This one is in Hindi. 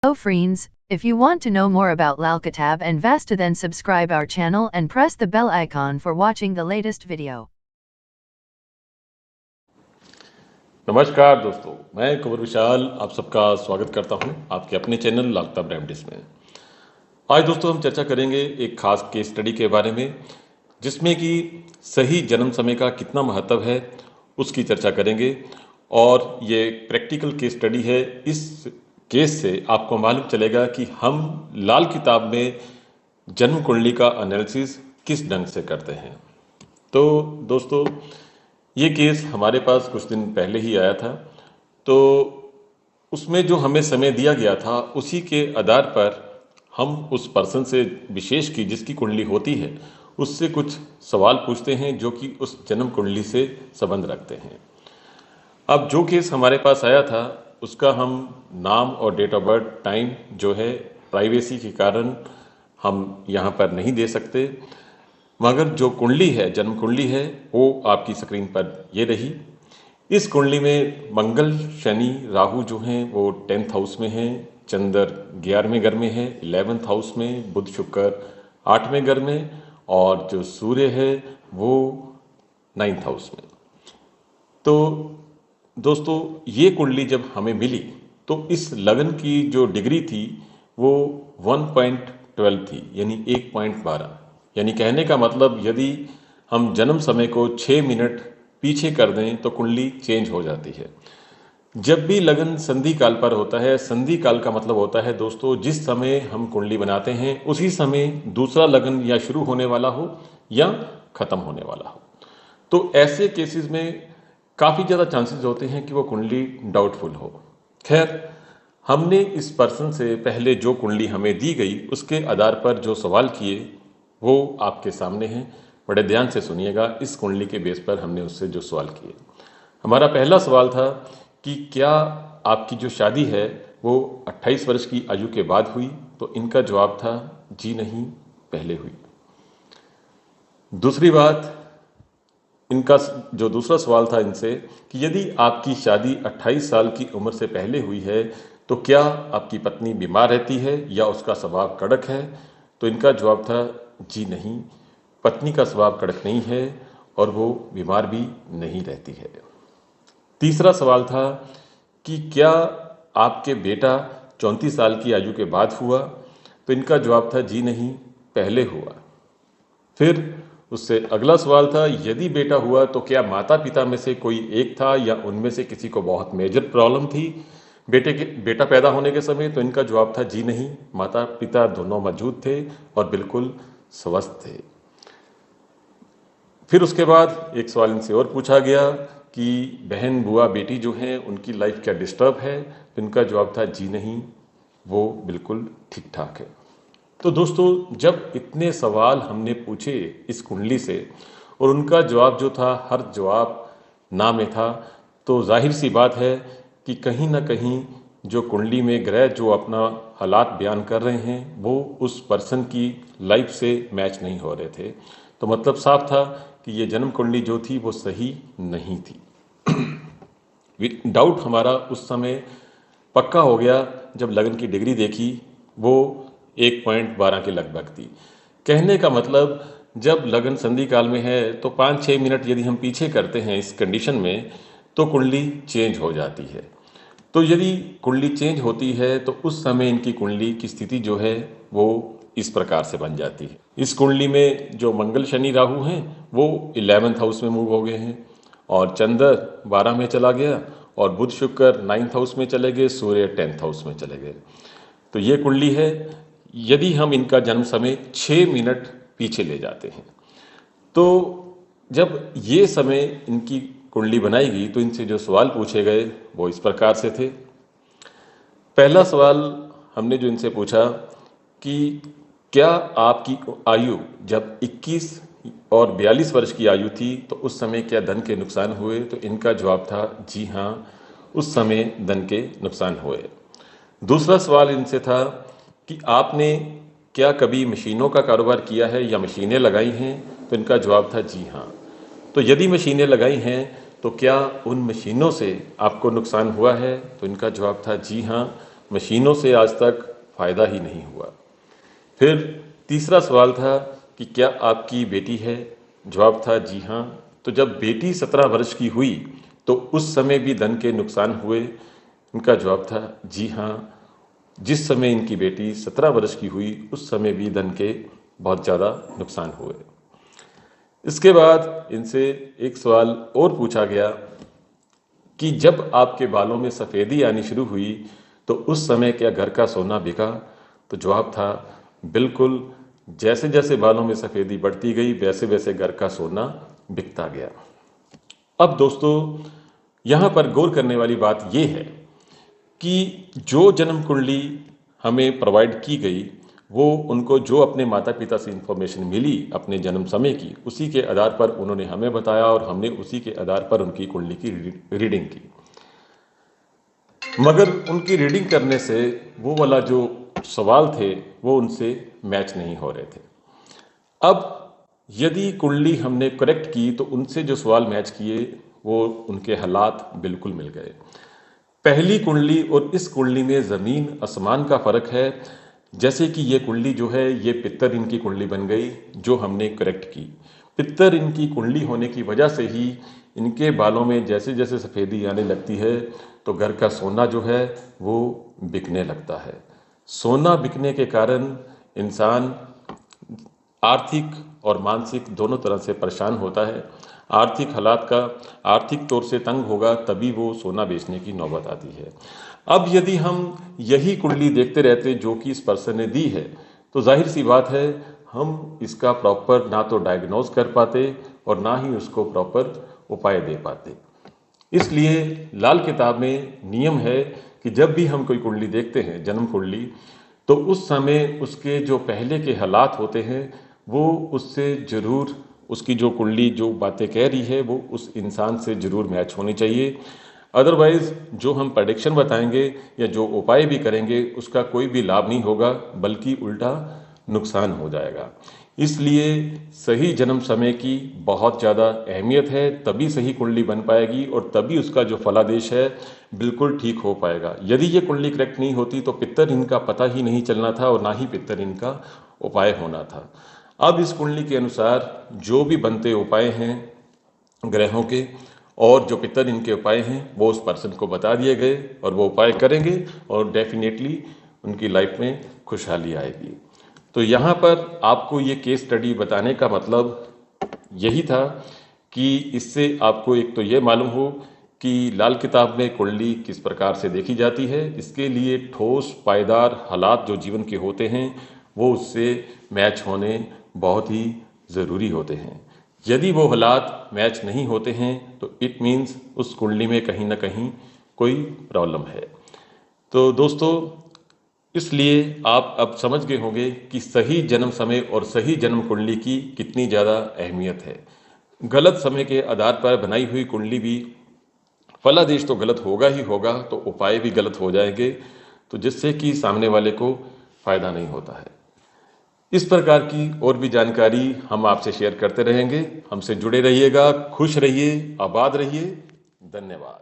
Hello friends, if you want to know more about Lalkitab and Vastu then subscribe our channel and press the bell icon for watching the latest video. नमस्कार दोस्तों, मैं कुंवर विशाल आप सबका स्वागत करता हूं आपके अपने चैनल लालकिताब रेमेडीज में। आज दोस्तों हम चर्चा करेंगे एक खास केस स्टडी के बारे में जिसमें कि सही जन्म समय का कितना महत्व है उसकी चर्चा करेंगे। और ये प्रैक्टिकल केस स्टडी है। इस केस से आपको मालूम चलेगा कि हम लाल किताब में जन्म कुंडली का एनालिसिस किस ढंग से करते हैं। तो दोस्तों ये केस हमारे पास कुछ दिन पहले ही आया था, तो उसमें जो हमें समय दिया गया था उसी के आधार पर हम उस पर्सन से विशेष की जिसकी कुंडली होती है उससे कुछ सवाल पूछते हैं जो कि उस जन्म कुंडली से संबंध रखते हैं। अब जो केस हमारे पास आया था उसका हम नाम और डेट ऑफ बर्थ टाइम जो है प्राइवेसी के कारण हम यहाँ पर नहीं दे सकते, मगर जो कुंडली है जन्म कुंडली है वो आपकी स्क्रीन पर ये रही। इस कुंडली में मंगल शनि राहु जो हैं वो 10th हाउस में हैं, चंद्र 11वें घर में है 11th हाउस में, बुध शुक्र 8वें घर में और जो सूर्य है वो 9th हाउस में। तो दोस्तों ये कुंडली जब हमें मिली तो इस लगन की जो डिग्री थी वो 1.12 थी, यानी 1.12। यानी कहने का मतलब यदि हम जन्म समय को 6 मिनट पीछे कर दें तो कुंडली चेंज हो जाती है। जब भी लगन संधि काल पर होता है, संधि काल का मतलब होता है दोस्तों जिस समय हम कुंडली बनाते हैं उसी समय दूसरा लगन या शुरू होने वाला हो या खत्म होने वाला हो। तो ऐसे केसेस में काफ़ी ज़्यादा चांसेस होते हैं कि वो कुंडली डाउटफुल हो। खैर, हमने इस पर्सन से पहले जो कुंडली हमें दी गई उसके आधार पर जो सवाल किए वो आपके सामने हैं। बड़े ध्यान से सुनिएगा। इस कुंडली के बेस पर हमने उससे जो सवाल किए, हमारा पहला सवाल था कि क्या आपकी जो शादी है वो 28 वर्ष की आयु के बाद हुई? तो इनका जवाब था जी नहीं, पहले हुई। दूसरी बात, इनका जो दूसरा सवाल था इनसे कि यदि आपकी शादी 28 साल की उम्र से पहले हुई है तो क्या आपकी पत्नी बीमार रहती है या उसका स्वभाव कड़क है? तो इनका जवाब था जी नहीं, पत्नी का स्वभाव कड़क नहीं है और वो बीमार भी नहीं रहती है। तीसरा सवाल था कि क्या आपके बेटा 34 साल की आयु के बाद हुआ? तो इनका जवाब था जी नहीं, पहले हुआ। फिर उससे अगला सवाल था यदि बेटा हुआ तो क्या माता पिता में से कोई एक था या उनमें से किसी को बहुत मेजर प्रॉब्लम थी बेटा पैदा होने के समय? तो इनका जवाब था जी नहीं, माता पिता दोनों मौजूद थे और बिल्कुल स्वस्थ थे। फिर उसके बाद एक सवाल इनसे और पूछा गया कि बहन बुआ बेटी जो हैं उनकी लाइफ क्या डिस्टर्ब है? तो इनका जवाब था जी नहीं, वो बिल्कुल ठीक ठाक है। तो दोस्तों जब इतने सवाल हमने पूछे इस कुंडली से और उनका जवाब जो था हर जवाब ना में था, तो जाहिर सी बात है कि कहीं ना कहीं जो कुंडली में ग्रह जो अपना हालात बयान कर रहे हैं वो उस पर्सन की लाइफ से मैच नहीं हो रहे थे। तो मतलब साफ था कि ये जन्म कुंडली जो थी वो सही नहीं थी। डाउट हमारा उस समय पक्का हो गया जब लगन की डिग्री देखी, वो 1.12 के लगभग थी। कहने का मतलब जब लगन संधि काल में है तो 5-6 मिनट यदि हम पीछे करते हैं इस कंडीशन में तो कुंडली चेंज हो जाती है। तो यदि कुंडली चेंज होती है तो उस समय इनकी कुंडली की स्थिति जो है वो इस प्रकार से बन जाती है। इस कुंडली में जो मंगल शनि राहु हैं वो 11th हाउस में मूव हो गए हैं और चंद्र 12 में चला गया और बुध शुक्र 9th हाउस में चले गए, सूर्य 10th हाउस में चले गए। तो ये कुंडली है। यदि हम इनका जन्म समय 6 मिनट पीछे ले जाते हैं तो जब ये समय इनकी कुंडली बनाई गई तो इनसे जो सवाल पूछे गए वो इस प्रकार से थे। पहला सवाल हमने जो इनसे पूछा कि क्या आपकी आयु जब 21 और 42 वर्ष की आयु थी तो उस समय क्या धन के नुकसान हुए? तो इनका जवाब था जी हाँ, उस समय धन के नुकसान हुए। दूसरा सवाल इनसे था कि आपने क्या कभी मशीनों का कारोबार किया है या मशीनें लगाई हैं? तो इनका जवाब था जी हाँ। तो यदि मशीनें लगाई हैं तो क्या उन मशीनों से आपको नुकसान हुआ है? तो इनका जवाब था जी हाँ, मशीनों से आज तक फायदा ही नहीं हुआ। फिर तीसरा सवाल था कि क्या आपकी बेटी है? जवाब था जी हाँ। तो जब बेटी 17 वर्ष की हुई तो उस समय भी धन के नुकसान हुए? इनका जवाब था जी हाँ। जिस समय इनकी बेटी 17 वर्ष की हुई उस समय भी धन के बहुत ज़्यादा नुकसान हुए। इसके बाद इनसे एक सवाल और पूछा गया कि जब आपके बालों में सफ़ेदी आनी शुरू हुई तो उस समय क्या घर का सोना बिका? तो जवाब था बिल्कुल, जैसे जैसे बालों में सफ़ेदी बढ़ती गई वैसे वैसे घर का सोना बिकता गया। अब दोस्तों, यहाँ पर गौर करने वाली बात यह है कि जो जन्म कुंडली हमें प्रोवाइड की गई वो उनको जो अपने माता पिता से इंफॉर्मेशन मिली अपने जन्म समय की, उसी के आधार पर उन्होंने हमें बताया और हमने उसी के आधार पर उनकी कुंडली की रीडिंग की। मगर उनकी रीडिंग करने से वो वाला जो सवाल थे वो उनसे मैच नहीं हो रहे थे। अब यदि कुंडली हमने करेक्ट की तो उनसे जो सवाल मैच किए वो उनके हालात बिल्कुल मिल गए। पहली कुंडली और इस कुंडली में ज़मीन आसमान का फ़र्क है। जैसे कि ये कुंडली जो है ये पित्तर इनकी कुंडली बन गई जो हमने करेक्ट की। पित्तर इनकी कुंडली होने की वजह से ही इनके बालों में जैसे जैसे सफ़ेदी आने लगती है तो घर का सोना जो है वो बिकने लगता है। सोना बिकने के कारण इंसान आर्थिक और मानसिक दोनों तरह से परेशान होता है। आर्थिक हालात का आर्थिक तौर से तंग होगा तभी वो सोना बेचने की नौबत आती है। अब यदि हम यही कुंडली देखते रहते जो कि इस पर्सन ने दी है तो जाहिर सी बात है हम इसका प्रॉपर ना तो डायग्नोज कर पाते और ना ही उसको प्रॉपर उपाय दे पाते। इसलिए लाल किताब में नियम है कि जब भी हम कोई कुंडली देखते हैं जन्म कुंडली तो उस समय उसके जो पहले के हालात होते हैं वो उससे ज़रूर उसकी जो कुंडली जो बातें कह रही है वो उस इंसान से ज़रूर मैच होनी चाहिए। अदरवाइज़ जो हम प्रेडिक्शन बताएंगे या जो उपाय भी करेंगे उसका कोई भी लाभ नहीं होगा बल्कि उल्टा नुकसान हो जाएगा। इसलिए सही जन्म समय की बहुत ज़्यादा अहमियत है, तभी सही कुंडली बन पाएगी और तभी उसका जो फलादेश है बिल्कुल ठीक हो पाएगा। यदि ये कुंडली करेक्ट नहीं होती तो पित्तर इनका पता ही नहीं चलना था और ना ही पित्तर इनका उपाय होना था। अब इस कुंडली के अनुसार जो भी बनते उपाय हैं ग्रहों के और जो पित्तर इनके उपाय हैं वो उस पर्सन को बता दिए गए और वो उपाय करेंगे और डेफिनेटली उनकी लाइफ में खुशहाली आएगी। तो यहाँ पर आपको ये केस स्टडी बताने का मतलब यही था कि इससे आपको एक तो ये मालूम हो कि लाल किताब में कुंडली किस प्रकार से देखी जाती है। इसके लिए ठोस पायदार हालात जो जीवन के होते हैं वो उससे मैच होने बहुत ही ज़रूरी होते हैं। यदि वो हालात मैच नहीं होते हैं तो इट मीन्स उस कुंडली में कहीं ना कहीं कोई प्रॉब्लम है। तो दोस्तों, इसलिए आप अब समझ गए होंगे कि सही जन्म समय और सही जन्म कुंडली की कितनी ज़्यादा अहमियत है। गलत समय के आधार पर बनाई हुई कुंडली भी फलादेश तो गलत होगा ही होगा, तो उपाय भी गलत हो जाएंगे, तो जिससे कि सामने वाले को फ़ायदा नहीं होता है। इस प्रकार की और भी जानकारी हम आपसे शेयर करते रहेंगे। हमसे जुड़े रहिएगा, खुश रहिए, आबाद रहिए। धन्यवाद।